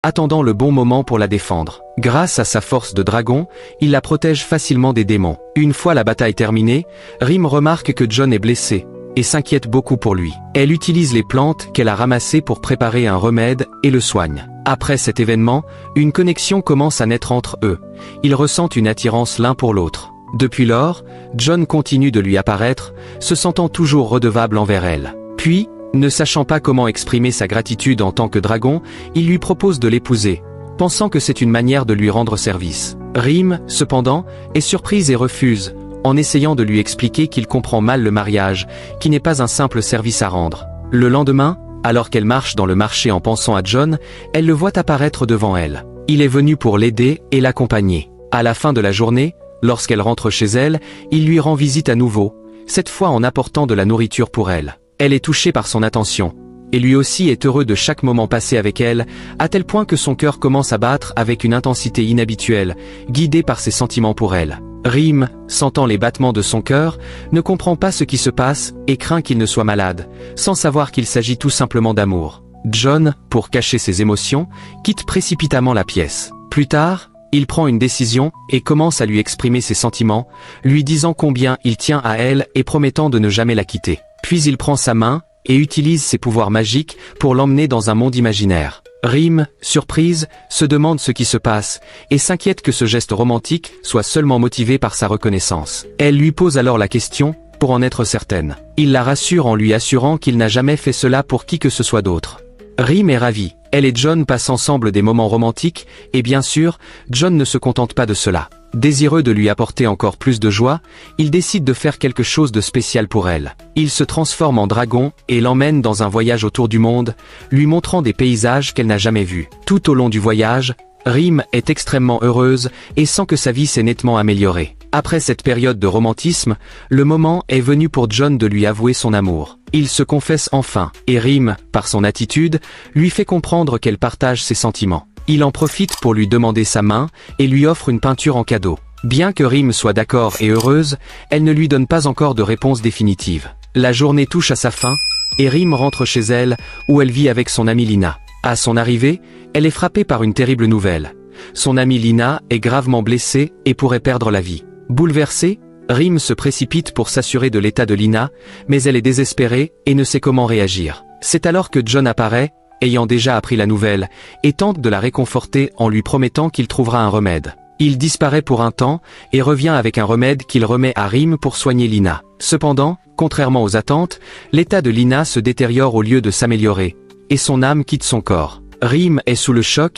attendant le bon moment pour la défendre. Grâce à sa force de dragon, il la protège facilement des démons. Une fois la bataille terminée, Rym remarque que Jon est blessé et s'inquiète beaucoup pour lui. Elle utilise les plantes qu'elle a ramassées pour préparer un remède et le soigne. Après cet événement, une connexion commence à naître entre eux. Ils ressentent une attirance l'un pour l'autre. Depuis lors, Jon continue de lui apparaître, se sentant toujours redevable envers elle. Puis, ne sachant pas comment exprimer sa gratitude en tant que dragon, il lui propose de l'épouser, pensant que c'est une manière de lui rendre service. Rym, cependant, est surprise et refuse, en essayant de lui expliquer qu'il comprend mal le mariage, qui n'est pas un simple service à rendre. Le lendemain, alors qu'elle marche dans le marché en pensant à Jon, elle le voit apparaître devant elle. Il est venu pour l'aider et l'accompagner. À la fin de la journée, lorsqu'elle rentre chez elle, il lui rend visite à nouveau, cette fois en apportant de la nourriture pour elle. Elle est touchée par son attention, et lui aussi est heureux de chaque moment passé avec elle, à tel point que son cœur commence à battre avec une intensité inhabituelle, guidé par ses sentiments pour elle. Rym, sentant les battements de son cœur, ne comprend pas ce qui se passe et craint qu'il ne soit malade, sans savoir qu'il s'agit tout simplement d'amour. Jon, pour cacher ses émotions, quitte précipitamment la pièce. Plus tard, il prend une décision et commence à lui exprimer ses sentiments, lui disant combien il tient à elle et promettant de ne jamais la quitter. Puis il prend sa main et utilise ses pouvoirs magiques pour l'emmener dans un monde imaginaire. Rym, surprise, se demande ce qui se passe et s'inquiète que ce geste romantique soit seulement motivé par sa reconnaissance. Elle lui pose alors la question, pour en être certaine. Il la rassure en lui assurant qu'il n'a jamais fait cela pour qui que ce soit d'autre. Rym est ravie. Elle et Jon passent ensemble des moments romantiques, et bien sûr, Jon ne se contente pas de cela. Désireux de lui apporter encore plus de joie, il décide de faire quelque chose de spécial pour elle. Il se transforme en dragon et l'emmène dans un voyage autour du monde, lui montrant des paysages qu'elle n'a jamais vus. Tout au long du voyage, Rym est extrêmement heureuse et sent que sa vie s'est nettement améliorée. Après cette période de romantisme, le moment est venu pour Jon de lui avouer son amour. Il se confesse enfin, et Rym, par son attitude, lui fait comprendre qu'elle partage ses sentiments. Il en profite pour lui demander sa main, et lui offre une peinture en cadeau. Bien que Rym soit d'accord et heureuse, elle ne lui donne pas encore de réponse définitive. La journée touche à sa fin, et Rym rentre chez elle, où elle vit avec son amie Lina. À son arrivée, elle est frappée par une terrible nouvelle. Son amie Lina est gravement blessée et pourrait perdre la vie. Bouleversée, Rym se précipite pour s'assurer de l'état de Lina, mais elle est désespérée et ne sait comment réagir. C'est alors que Jon apparaît, ayant déjà appris la nouvelle, et tente de la réconforter en lui promettant qu'il trouvera un remède. Il disparaît pour un temps, et revient avec un remède qu'il remet à Rym pour soigner Lina. Cependant, contrairement aux attentes, l'état de Lina se détériore au lieu de s'améliorer, et son âme quitte son corps. Rym est sous le choc,